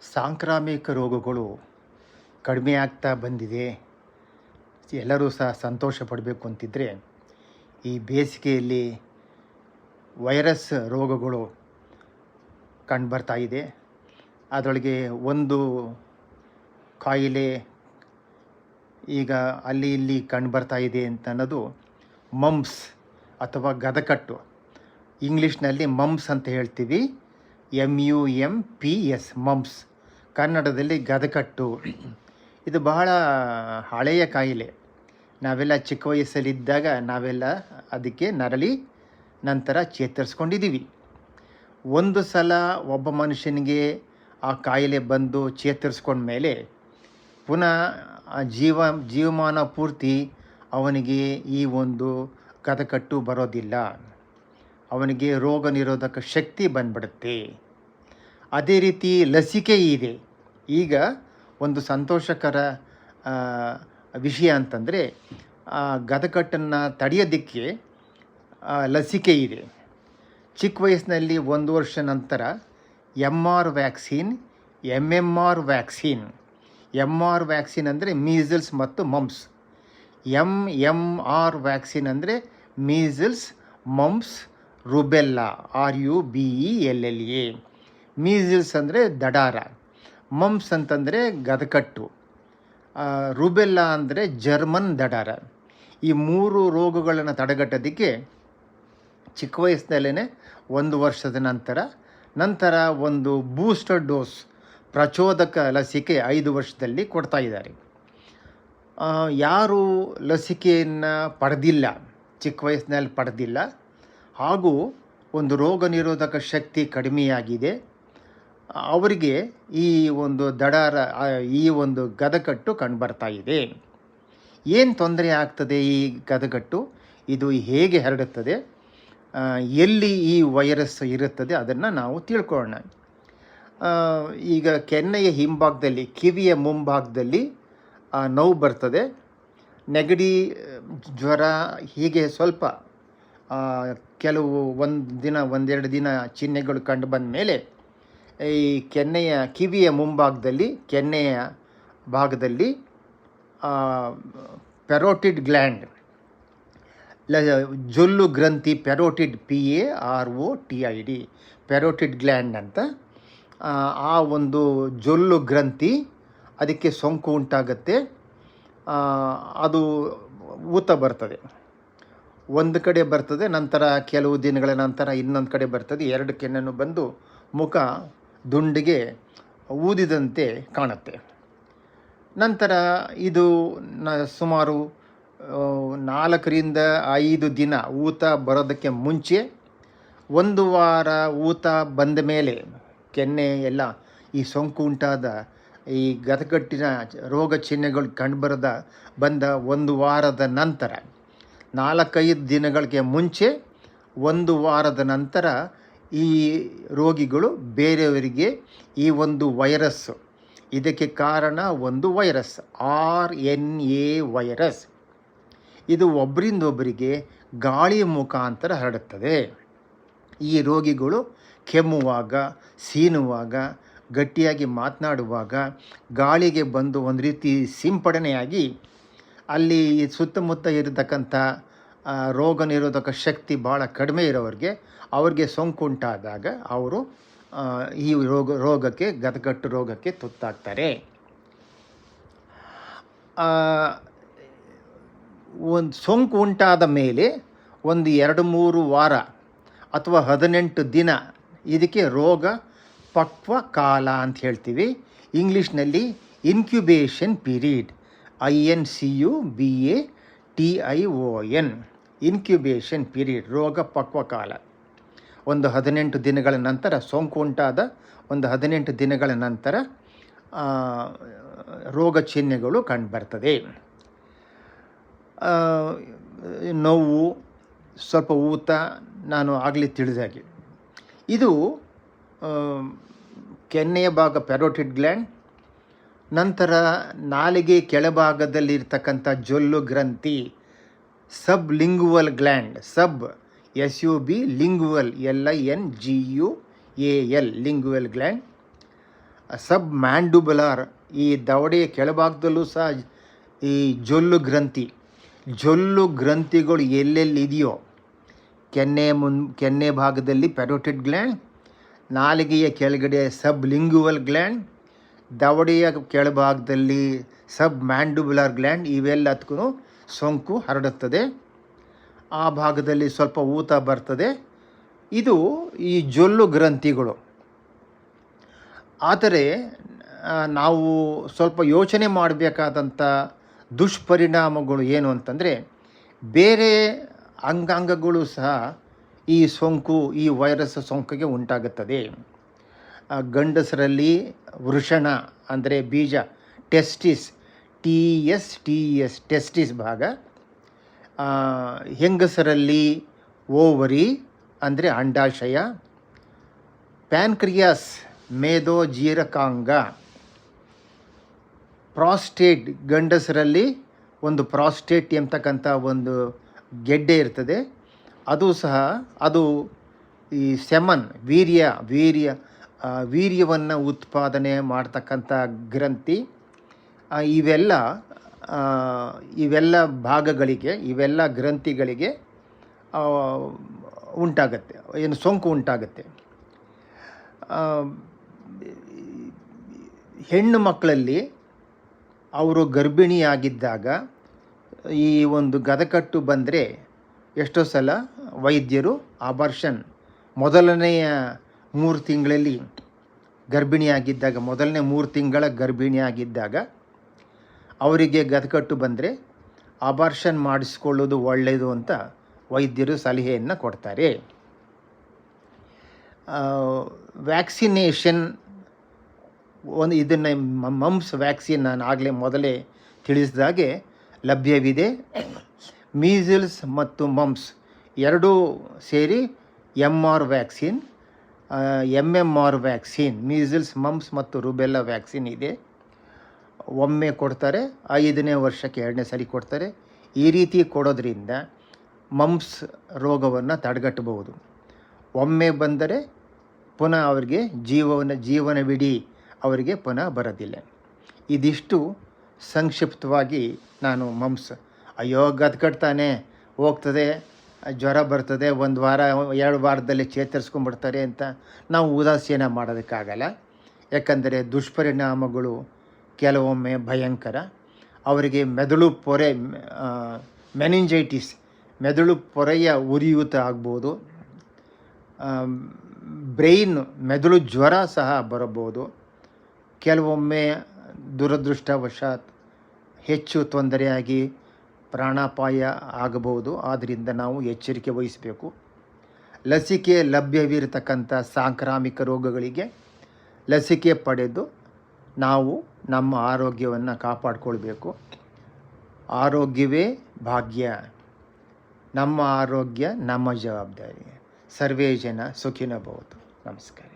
ಸಾಂಕ್ರಾಮಿಕ ರೋಗಗಳು ಕಡಿಮೆ ಆಗ್ತಾ ಬಂದಿದೆ. ಎಲ್ಲರೂ ಸಹ ಸಂತೋಷ ಪಡಬೇಕು ಅಂತಿದ್ದರೆ, ಈ ಬೇಸಿಗೆಯಲ್ಲಿ ವೈರಸ್ ರೋಗಗಳು ಕಂಡುಬರ್ತಾ ಇದೆ. ಅದರೊಳಗೆ ಒಂದು ಕಾಯಿಲೆ ಈಗ ಅಲ್ಲಿ ಇಲ್ಲಿ ಕಂಡುಬರ್ತಾ ಇದೆ ಅಂತ ಅನ್ನೋದು ಮಂಪ್ಸ್ ಅಥವಾ ಗದಕಟ್ಟು. ಇಂಗ್ಲೀಷ್ನಲ್ಲಿ ಮಂಪ್ಸ್ ಅಂತ ಹೇಳ್ತೀವಿ, MUMPS ಮಂಪ್ಸ್. ಕನ್ನಡದಲ್ಲಿ ಗದಕಟ್ಟು. ಇದು ಬಹಳ ಹಳೆಯ ಕಾಯಿಲೆ. ನಾವೆಲ್ಲ ಚಿಕ್ಕ ವಯಸ್ಸಲ್ಲಿದ್ದಾಗ ನಾವೆಲ್ಲ ಅದಕ್ಕೆ ನರಳಿ ನಂತರ ಚೇತರಿಸ್ಕೊಂಡಿದ್ದೀವಿ. ಒಂದು ಸಲ ಒಬ್ಬ ಮನುಷ್ಯನಿಗೆ ಆ ಕಾಯಿಲೆ ಬಂದು ಚೇತರಿಸ್ಕೊಂಡ ಮೇಲೆ ಪುನಃ ಜೀವಮಾನ ಪೂರ್ತಿ ಅವನಿಗೆ ಈ ಒಂದು ಗದಕಟ್ಟು ಬರೋದಿಲ್ಲ. ಅವನಿಗೆ ರೋಗ ನಿರೋಧಕ ಶಕ್ತಿ ಬಂದ್ಬಿಡುತ್ತೆ. ಅದೇ ರೀತಿ ಲಸಿಕೆ ಇದೆ. ಈಗ ಒಂದು ಸಂತೋಷಕರ ವಿಷಯ ಅಂತಂದರೆ, ಗದಕಟ್ಟನ್ನು ತಡೆಯೋದಕ್ಕೆ ಲಸಿಕೆ ಇದೆ. ಚಿಕ್ಕ ವಯಸ್ಸಿನಲ್ಲಿ 1 ವರ್ಷ ನಂತರ MR vaccine, MMR vaccine. MR vaccine ಅಂದರೆ ಮೀಸಲ್ಸ್ ಮತ್ತು ಮಂಪ್ಸ್. MMR ವ್ಯಾಕ್ಸಿನ್ ಅಂದರೆ measles, mumps, rubella, RUBELLA. Measles ಅಂದರೆ ದಡಾರ, ಮಂಪ್ಸ್ ಅಂತಂದರೆ ಗದಕಟ್ಟು, ರುಬೆಲ್ಲಾ ಅಂದರೆ ಜರ್ಮನ್ ದಡಾರ. ಈ 3 ರೋಗಗಳನ್ನು ತಡೆಗಟ್ಟೋದಕ್ಕೆ ಚಿಕ್ಕ ವಯಸ್ಸಿನಲ್ಲೇ 1 ವರ್ಷದ ನಂತರ ಒಂದು ಬೂಸ್ಟರ್ ಡೋಸ್, ಪ್ರಚೋದಕ ಲಸಿಕೆ 5 ವರ್ಷದಲ್ಲಿ ಕೊಡ್ತಾ ಇದ್ದಾರೆ. ಯಾರು ಲಸಿಕೆಯನ್ನು ಪಡೆದಿಲ್ಲ, ಚಿಕ್ಕ ವಯಸ್ಸಿನಲ್ಲಿ ಪಡೆದಿಲ್ಲ, ಹಾಗೂ ಒಂದು ರೋಗ ನಿರೋಧಕ ಶಕ್ತಿ ಕಡಿಮೆಯಾಗಿದೆ, ಅವರಿಗೆ ಈ ಒಂದು ದಡಾರ, ಈ ಒಂದು ಗದಕಟ್ಟು ಕಂಡುಬರ್ತಾ ಇದೆ. ಏನು ತೊಂದರೆ ಆಗ್ತದೆ ಈ ಗದಕಟ್ಟು? ಇದು ಹೇಗೆ ಹರಡುತ್ತದೆ? ಎಲ್ಲಿ ಈ ವೈರಸ್ ಇರುತ್ತದೆ ಅದನ್ನು ನಾವು ತಿಳ್ಕೊಳ್ಳೋಣ. ಈಗ ಕೆನ್ನೆಯ ಹಿಂಭಾಗದಲ್ಲಿ, ಕಿವಿಯ ಮುಂಭಾಗದಲ್ಲಿ ನೋವು ಬರ್ತದೆ. ನೆಗಡಿ, ಜ್ವರ, ಹೀಗೆ ಸ್ವಲ್ಪ ಕೆಲವು ಒಂದೆರಡು ದಿನ ಚಿಹ್ನೆಗಳು ಕಂಡು ಬಂದ ಮೇಲೆ ಈ ಕಿವಿಯ ಮುಂಭಾಗದಲ್ಲಿ, ಕೆನ್ನೆಯ ಭಾಗದಲ್ಲಿ ಪೆರೋಟಿಡ್ ಗ್ಲ್ಯಾಂಡ್, ಜೊಲ್ಲು ಗ್ರಂಥಿ, ಪೆರೋಟಿಡ್, PAROTID, ಪೆರೋಟಿಡ್ ಗ್ಲ್ಯಾಂಡ್ ಅಂತ, ಆ ಒಂದು ಜೊಲ್ಲು ಗ್ರಂಥಿ, ಅದಕ್ಕೆ ಸೋಂಕು ಉಂಟಾಗುತ್ತೆ. ಅದು ಊತ ಬರ್ತದೆ. ಒಂದು ಕಡೆ ಬರ್ತದೆ, ನಂತರ ಕೆಲವು ದಿನಗಳ ನಂತರ ಇನ್ನೊಂದು ಕಡೆ ಬರ್ತದೆ. 2 ಕೆನ್ನೆನೂ ಬಂದು ಮುಖ ದುಂಡಿಗೆ ಊದಿದಂತೆ ಕಾಣುತ್ತೆ. ನಂತರ ಇದು ಸುಮಾರು 4 ರಿಂದ 5 ದಿನ ಊತ ಬರೋದಕ್ಕೆ ಮುಂಚೆ, 1 ವಾರ ಊತ ಬಂದ ಮೇಲೆ, ಕೆನ್ನೆ ಎಲ್ಲ ಈ ಸೋಂಕು ಉಂಟಾದ ಈ ಗದಕಟ್ಟಿನ ರೋಗ ಚಿಹ್ನೆಗಳು ಬಂದ 1 ವಾರದ ನಂತರ, 4-5 ದಿನಗಳಿಗೆ ಮುಂಚೆ, 1 ವಾರದ ನಂತರ ಈ ರೋಗಿಗಳು ಬೇರೆಯವರಿಗೆ ಈ ಒಂದು ವೈರಸ್, ಇದಕ್ಕೆ ಕಾರಣ ಒಂದು ವೈರಸ್, RNA ವೈರಸ್. ಇದು ಒಬ್ಬರಿಂದೊಬ್ಬರಿಗೆ ಗಾಳಿಯ ಮುಖಾಂತರ ಹರಡುತ್ತದೆ. ಈ ರೋಗಿಗಳು ಕೆಮ್ಮುವಾಗ, ಸೀನುವಾಗ, ಗಟ್ಟಿಯಾಗಿ ಮಾತನಾಡುವಾಗ ಗಾಳಿಗೆ ಬಂದು ಒಂದು ರೀತಿ ಸಿಂಪಡಣೆಯಾಗಿ ಅಲ್ಲಿ ಸುತ್ತಮುತ್ತ ಇರತಕ್ಕಂಥ ರೋಗ ನಿರೋಧಕ ಶಕ್ತಿ ಭಾಳ ಕಡಿಮೆ ಇರೋರಿಗೆ, ಅವ್ರಿಗೆ ಸೋಂಕು ಉಂಟಾದಾಗ ಅವರು ಈ ರೋಗಕ್ಕೆ, ಗದಕಟ್ಟು ರೋಗಕ್ಕೆ ತುತ್ತಾಗ್ತಾರೆ. ಒಂದು ಸೋಂಕು ಉಂಟಾದ ಮೇಲೆ ಒಂದು 2-3 ವಾರ ಅಥವಾ 18 ದಿನ ಇದಕ್ಕೆ ರೋಗ ಪಕ್ವ ಕಾಲ ಅಂತ ಹೇಳ್ತೀವಿ. ಇಂಗ್ಲೀಷ್ನಲ್ಲಿ incubation period, INCUBATION, incubation period, ರೋಗ ಪಕ್ವ ಕಾಲ. ಒಂದು 18 ದಿನಗಳ ನಂತರ, ಸೋಂಕು ಉಂಟಾದ ಒಂದು 18 ದಿನಗಳ ನಂತರ ರೋಗ ಚಿಹ್ನೆಗಳು ಕಂಡುಬರ್ತದೆ. ನೋವು, ಸ್ವಲ್ಪ ಊತ, ನಾನು ಆಗಲೇ ತಿಳಿದಾಗೆ. ಇದು ಕೆನ್ನೆಯ ಭಾಗ ಪೆರೋಟಿಡ್ ಗ್ಲ್ಯಾಂಡ್, ನಂತರ ನಾಲಿಗೆ ಕೆಳಭಾಗದಲ್ಲಿರ್ತಕ್ಕಂಥ ಜೊಲ್ಲು ಗ್ರಂಥಿ, ಸಬ್ ಲಿಂಗುವಲ್ ಗ್ಲ್ಯಾಂಡ್, SUB ಲಿಂಗುವಲ್, LINGUAL ಲಿಂಗುವಲ್ ಗ್ಲ್ಯಾಂಡ್, ಸಬ್ ಮ್ಯಾಂಡುಬುಲಾರ್, ಈ ದವಡೆಯ ಕೆಳಭಾಗದಲ್ಲೂ ಸಹ ಈ ಜೊಲ್ಲು ಗ್ರಂಥಿಗಳು ಎಲ್ಲೆಲ್ಲಿ ಇದೆಯೋ, ಕೆನ್ನೆ ಭಾಗದಲ್ಲಿ ಪ್ಯಾರೋಟಿಡ್ ಗ್ಲ್ಯಾಂಡ್, ನಾಲಿಗೆಯ ಕೆಳಗಡೆ ಸಬ್ ಲಿಂಗ್ಯುವಲ್ ಗ್ಲ್ಯಾಂಡ್, ದವಡೆಯ ಕೆಳಭಾಗದಲ್ಲಿ ಸಬ್ ಮ್ಯಾಂಡುಬುಲಾರ್ ಗ್ಲ್ಯಾಂಡ್, ಇವೆಲ್ಲದಕ್ಕೂ ಸೋಂಕು ಹರಡುತ್ತದೆ. ಆ ಭಾಗದಲ್ಲಿ ಸ್ವಲ್ಪ ಊತ ಬರ್ತದೆ. ಇದು ಈ ಜೊಲ್ಲು ಗ್ರಂಥಿಗಳು. ಆದರೆ ನಾವು ಸ್ವಲ್ಪ ಯೋಚನೆ ಮಾಡಬೇಕಾದಂಥ ದುಷ್ಪರಿಣಾಮಗಳು ಏನು ಅಂತಂದರೆ, ಬೇರೆ ಅಂಗಾಂಗಗಳು ಸಹ ಈ ವೈರಸ್ ಸೋಂಕಿಗೆ ಉಂಟಾಗುತ್ತದೆ. ಗಂಡಸರಲ್ಲಿ ವೃಷಣ ಅಂದರೆ ಬೀಜ, ಟೆಸ್ಟಿಸ್, ಟೆಸ್ಟಿಸ್ ಭಾಗ. ಹೆಂಗಸರಲ್ಲಿ ಓವರಿ ಅಂದರೆ ಅಂಡಾಶಯ. ಪ್ಯಾನ್ಕ್ರಿಯಾಸ್ ಮೇದೋಜೀರಕಾಂಗ. ಪ್ರಾಸ್ಟೇಟ್, ಗಂಡಸರಲ್ಲಿ ಒಂದು ಪ್ರಾಸ್ಟೇಟ್ ಎಂಬತಕ್ಕಂಥ ಒಂದು ಗೆಡ್ಡೆ ಇರ್ತದೆ. ಅದು ಈ ಸೆಮನ್, ವೀರ್ಯವನ್ನು ಉತ್ಪಾದನೆ ಮಾಡ್ತಕ್ಕಂಥ ಗ್ರಂಥಿ. ಇವೆಲ್ಲ ಭಾಗಗಳಿಗೆ, ಇವೆಲ್ಲ ಗ್ರಂಥಿಗಳಿಗೆ ಉಂಟಾಗತ್ತೆ, ಸೋಂಕು ಉಂಟಾಗುತ್ತೆ. ಹೆಣ್ಣು ಮಕ್ಕಳಲ್ಲಿ ಅವರು ಗರ್ಭಿಣಿಯಾಗಿದ್ದಾಗ ಈ ಒಂದು ಗದಕಟ್ಟು ಬಂದರೆ ಎಷ್ಟೋ ಸಲ ವೈದ್ಯರು ಅಬಾರ್ಷನ್, ಮೊದಲನೆಯ 3 ತಿಂಗಳಲ್ಲಿ ಗರ್ಭಿಣಿಯಾಗಿದ್ದಾಗ, ಮೊದಲನೇ 3 ತಿಂಗಳ ಗರ್ಭಿಣಿಯಾಗಿದ್ದಾಗ ಅವರಿಗೆ ಗದಕಟ್ಟು ಬಂದರೆ ಅಬಾರ್ಷನ್ ಮಾಡಿಸ್ಕೊಳ್ಳೋದು ಒಳ್ಳೆಯದು ಅಂತ ವೈದ್ಯರು ಸಲಹೆಯನ್ನು ಕೊಡ್ತಾರೆ. ವ್ಯಾಕ್ಸಿನೇಷನ್ ಇದನ್ನು ಮಮ್ಸ್ ವ್ಯಾಕ್ಸಿನ್ ನಾನು ಮೊದಲೇ ತಿಳಿಸಿದಾಗೆ ಲಭ್ಯವಿದೆ. ಮೀಸಲ್ಸ್ ಮತ್ತು ಮಮ್ಸ್ ಎರಡೂ ಸೇರಿ MR vaccine, MMR vaccine, measles, mumps ಮತ್ತು ರುಬೆಲ್ಲಾ ವ್ಯಾಕ್ಸಿನ್ ಇದೆ. ಒಮ್ಮೆ ಕೊಡ್ತಾರೆ, 5ನೇ ವರ್ಷಕ್ಕೆ 2ನೇ ಸರಿ ಕೊಡ್ತಾರೆ. ಈ ರೀತಿ ಕೊಡೋದ್ರಿಂದ ಮಮ್ಸ್ ರೋಗವನ್ನು ತಡೆಗಟ್ಟಬಹುದು. ಒಮ್ಮೆ ಬಂದರೆ ಪುನಃ ಅವರಿಗೆ ಜೀವನವಿಡೀ ಅವರಿಗೆ ಪುನಃ ಬರೋದಿಲ್ಲ. ಇದಿಷ್ಟು ಸಂಕ್ಷಿಪ್ತವಾಗಿ ನಾನು ಮಮ್ಸ್, ಅಯ್ಯೋ ಗದ್ಕಟ್ತಾನೆ ಹೋಗ್ತದೆ, ಜ್ವರ ಬರ್ತದೆ, 1 ವಾರ 2 ವಾರದಲ್ಲಿ ಚೇತರಿಸ್ಕೊಂಡ್ಬಿಡ್ತಾರೆ ಅಂತ ನಾವು ಉದಾಸೀನ ಮಾಡೋದಕ್ಕಾಗಲ್ಲ. ಯಾಕಂದರೆ ದುಷ್ಪರಿಣಾಮಗಳು ಕೆಲವೊಮ್ಮೆ ಭಯಂಕರ. ಅವರಿಗೆ ಮೆದುಳು ಪೊರೆ, ಮೆನಿಂಜೈಟಿಸ್, ಮೆದುಳು ಪೊರೆಯ ಉರಿಯೂತ ಆಗ್ಬೋದು. ಮೆದುಳು ಜ್ವರ ಸಹ ಬರಬಹುದು. ಕೆಲವೊಮ್ಮೆ ದುರದೃಷ್ಟವಶಾತ್ ಹೆಚ್ಚು ತೊಂದರೆಯಾಗಿ ಪ್ರಾಣಾಪಾಯ ಆಗಬಹುದು. ಆದ್ದರಿಂದ ನಾವು ಎಚ್ಚರಿಕೆ ವಹಿಸಬೇಕು. ಲಸಿಕೆ ಲಭ್ಯವಿರತಕ್ಕಂಥ ಸಾಂಕ್ರಾಮಿಕ ರೋಗಗಳಿಗೆ ಲಸಿಕೆ ಪಡೆದು ನಾವು ನಮ್ಮ ಆರೋಗ್ಯವನ್ನು ಕಾಪಾಡಿಕೊಳ್ಬೇಕು. ಆರೋಗ್ಯವೇ ಭಾಗ್ಯ. ನಮ್ಮ ಆರೋಗ್ಯ ನಮ್ಮ ಜವಾಬ್ದಾರಿ. ಸರ್ವೇ ಜನ ಸುಖಿನೋ ಭವಂತು. ನಮಸ್ಕಾರ.